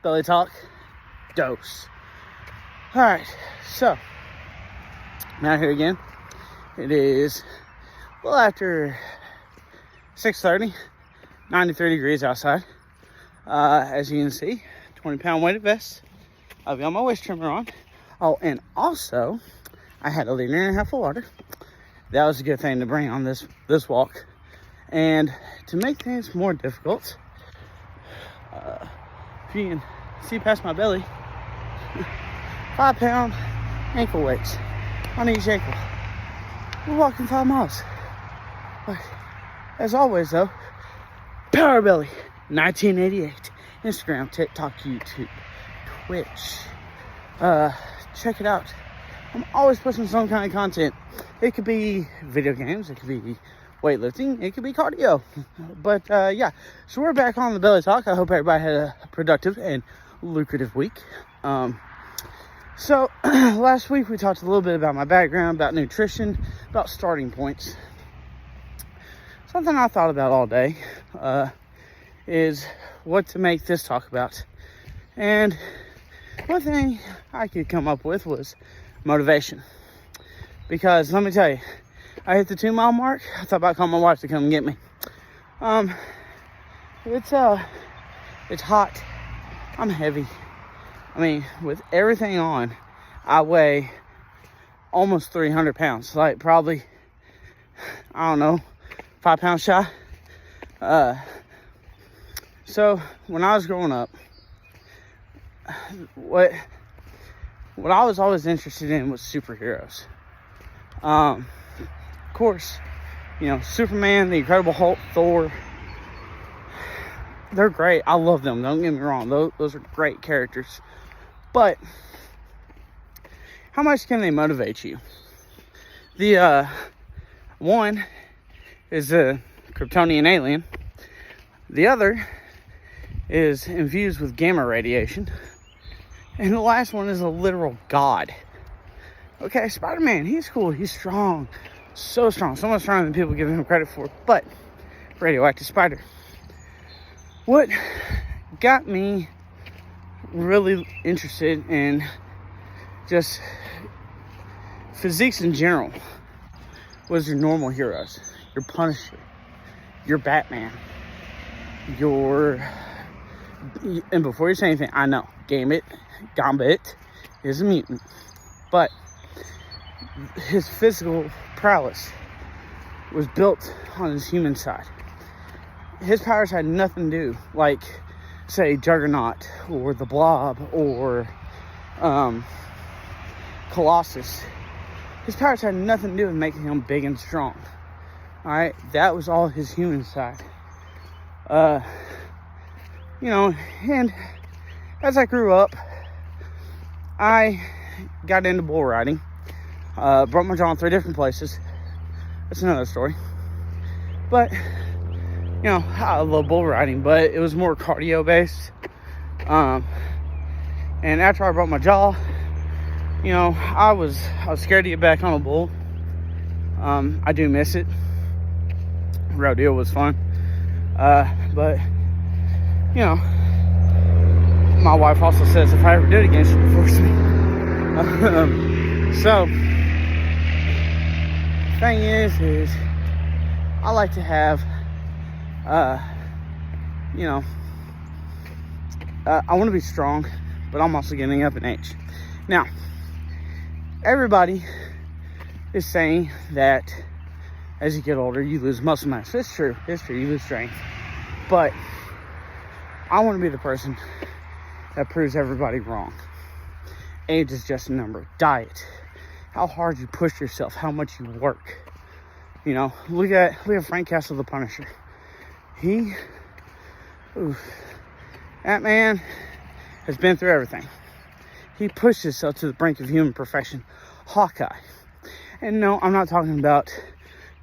Belly Talk Dose. Alright, so I'm out here again. It is well after 6:30, 93 degrees outside. As you can see, 20-pound weighted vest. I've got my waist trimmer on. Oh, and also, I had 1.5 liters of water. That was a good thing to bring on this walk. And to make things more difficult, if you can see past my belly, 5-pound ankle weights on each ankle. We're walking 5 miles. But as always, though, Power Belly 1988. Instagram, TikTok, YouTube, Twitch. Check it out. I'm always posting some kind of content. It could be video games, it could be weightlifting, it could be cardio. But yeah, so we're back on the Belly Talk. I hope everybody had a productive and lucrative week. So last week we talked a little bit about my background, about nutrition, about starting points. Something I thought about all day is what to make this talk about. And one thing I could come up with was motivation. Because let me tell you, I hit the 2-mile mark. I thought about calling my wife to come and get me. It's hot. I'm heavy. I mean, with everything on, I weigh almost 300 pounds. Like probably, I don't know, 5 pounds shy. So when I was growing up, what I was always interested in was superheroes. Of course, you know, Superman, the Incredible Hulk, Thor. They're great. I love them. Don't get me wrong. Those are great characters. But how much can they motivate you? The one is a Kryptonian alien. The other is infused with gamma radiation. And the last one is a literal god. Okay, Spider-Man, he's cool. He's strong. So strong. So much stronger than people give him credit for. But radioactive spider. What got me really interested in just physiques in general was your normal heroes. Your Punisher. Your Batman. And before you say anything, I know Gambit is a mutant. But his physical prowess was built on his human side. His powers had nothing to do, like, say, Juggernaut, or the Blob, or Colossus. His powers had nothing to do with making him big and strong. Alright? That was all his human side. You know, and as I grew up, I got into bull riding. Broke my jaw in 3 different places. That's another story. But, you know, I love bull riding, but it was more cardio based. And after I broke my jaw, you know, I was scared to get back on a bull. I do miss it. Rodeo was fun. But, you know, my wife also says if I ever did it again, she would force me. So, thing is I like to have, you know, I want to be strong, but I'm also getting up in age. Now, everybody is saying that as you get older, you lose muscle mass. It's true. It's true. You lose strength. But I want to be the person that proves everybody wrong. Age is just a number. Diet. How hard you push yourself. How much you work. You know, look at Frank Castle, the Punisher. That man has been through everything. He pushed himself to the brink of human perfection. Hawkeye. And no, I'm not talking about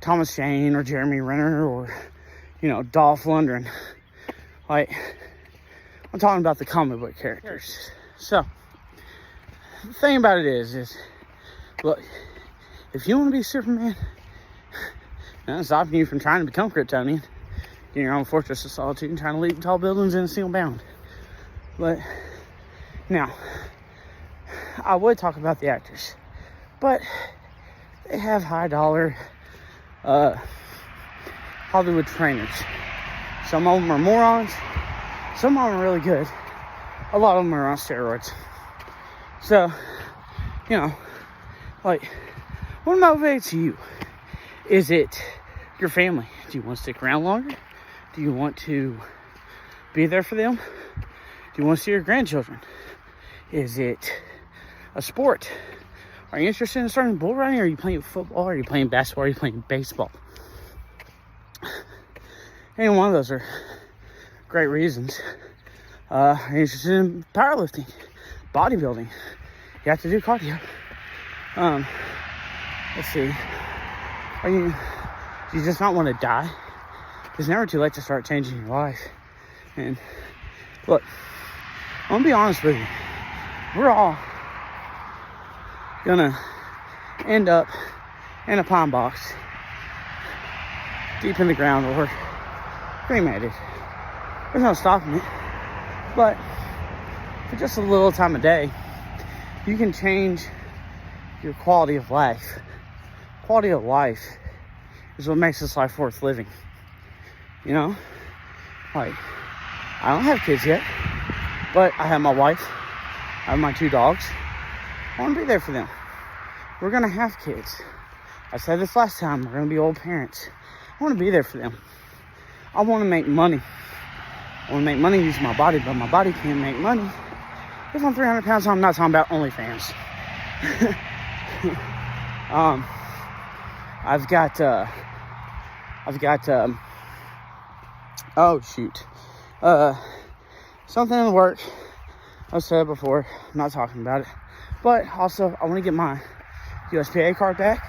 Thomas Jane or Jeremy Renner or, you know, Dolph Lundgren. Like, I'm talking about the comic book characters. So, the thing about it is, look, if you want to be Superman, that's stopping you from trying to become Kryptonian, getting your own fortress of solitude and trying to leap tall buildings in a single bound. But Now, I would talk about the actors, but they have high dollar Hollywood trainers. Some of them are morons. Some of them are really good. A lot of them are on steroids. So, you know, like, what motivates you? Is it your family? Do you want to stick around longer? Do you want to be there for them? Do you want to see your grandchildren? Is it a sport? Are you interested in starting bull riding? Are you playing football? Are you playing basketball? Are you playing baseball? Any one of those are great reasons. Are you interested in powerlifting, bodybuilding? You have to do cardio. Let's see. Do you just not want to die? It's never too late to start changing your life. And look, I'm gonna be honest with you. We're all gonna end up in a pine box deep in the ground or cremated. There's no stopping it. But for just a little time a day, you can change your quality of life. Quality of life is what makes this life worth living. You know? Like, I don't have kids yet, but I have my wife. I have my 2 dogs. I want to be there for them. We're going to have kids. I said this last time, we're going to be old parents. I want to be there for them. I want to make money. I want to make money using my body, but my body can't make money if I'm 300 pounds. I'm not talking about OnlyFans. I've got oh shoot, something in the work. I've said it before, I'm not talking about it, but also I want to get my USPA card back.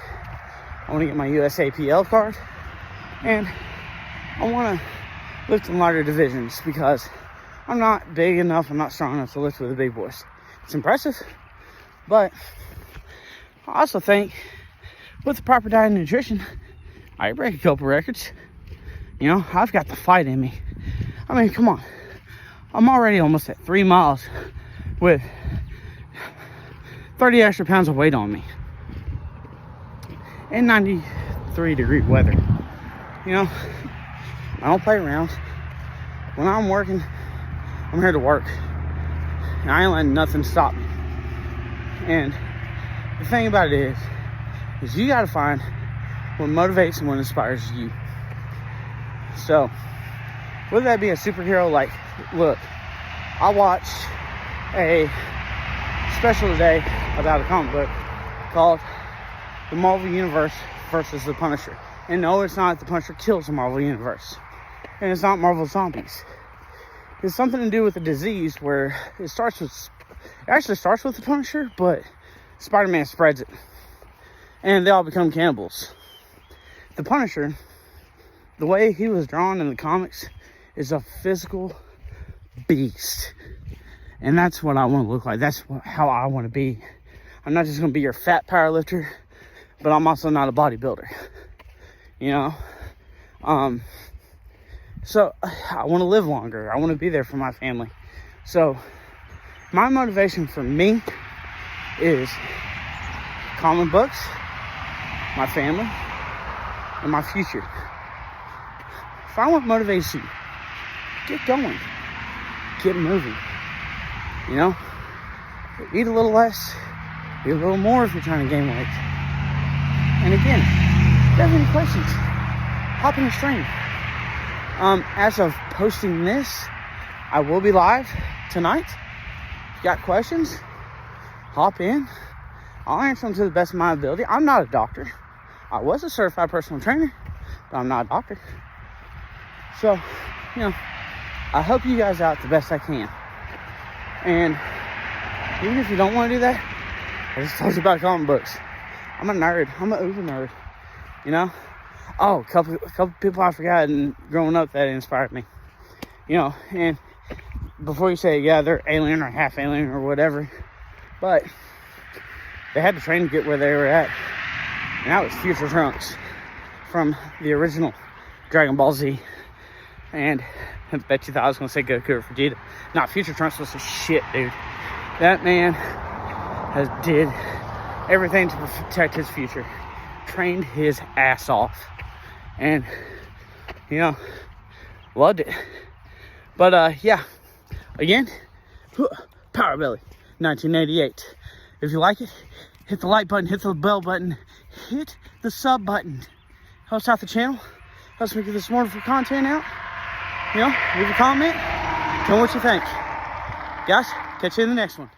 I want to get my USAPL card, and I want to lift in lighter divisions because I'm not big enough, I'm not strong enough to lift with the big boys. It's impressive, but I also think with the proper diet and nutrition, I can break a couple records. You know, I've got the fight in me. I mean, come on. I'm already almost at 3 miles with 30 extra pounds of weight on me. In 93-degree weather. You know, I don't play around. When I'm working, I'm here to work. And I ain't letting nothing stop me. And the thing about it is you gotta find what motivates and what inspires you. So, whether that be a superhero, like, look, I watched a special today about a comic book called The Marvel Universe versus The Punisher. And no, it's not the Punisher kills the Marvel Universe. And it's not Marvel Zombies. It's something to do with a disease where it actually starts with the Punisher, but Spider-Man spreads it. And they all become cannibals. The Punisher, the way he was drawn in the comics, is a physical beast. And that's what I want to look like. That's how I want to be. I'm not just going to be your fat powerlifter, but I'm also not a bodybuilder. You know? So, I want to live longer. I want to be there for my family. So, my motivation for me is comic books, my family, and my future. Find what motivates you. Get going. Get moving. You know? Eat a little less. Eat a little more if you're trying to gain weight. And again, if you have any questions, hop in the stream. As of posting this, I will be live tonight. If you got questions, hop in. I'll answer them to the best of my ability. I'm not a doctor. I was a certified personal trainer, but I'm not a doctor. So, you know, I help you guys out the best I can. And even if you don't want to do that, I just told you about comic books. I'm a nerd. I'm an uber nerd. You know? Oh, a couple people I forgot and growing up that inspired me. You know, and before you say, yeah, they're alien or half alien or whatever, but they had to train to get where they were at. And that was Future Trunks from the original Dragon Ball Z. And I bet you thought I was going to say Goku or Vegeta. Nah, Future Trunks was some shit, dude. That man has did everything to protect his future. Trained his ass off. And, you know, loved it. But, yeah. Again, Power Belly 1988. If you like it, hit the like button, hit the bell button, hit the sub button. Helps out the channel. Helps me get this wonderful content out. You know, leave a comment. Tell me what you think. Guys, catch you in the next one.